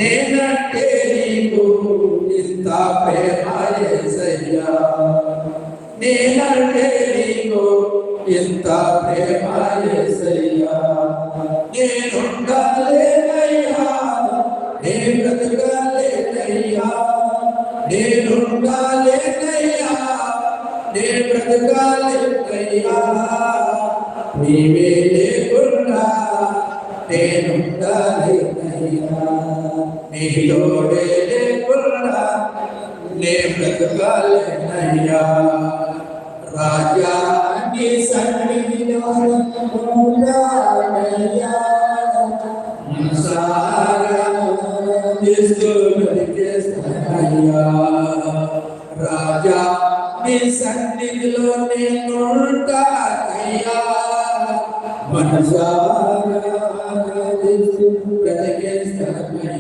నేనంటే నీకు ఇంత ప్రేమ యేసయ్యా, నేనంటే నీకు ఇంత ప్రేమ యేసయ్యా. నేనుండాలేనయ్యా, నే బ్రతకాలేనయ్యా, నేనుండాలేనయ్యా, నే బ్రతకాలేనయ్యా. నీవే లేకుండా నేనుండాలేనయ్యా, నీ తోడే లేకుండా నే బ్రతకాలేనయ్యా. రాజా నీ సన్నిధిలో ఉండాలయ్యా, మనసారా యేసు బ్రతికేస్తానయ్యా. రాజా నీ సన్నిధిలో నేను ఉంటానయ్యా, మనసారా యేసు బ్రతికేస్తానయ్యా.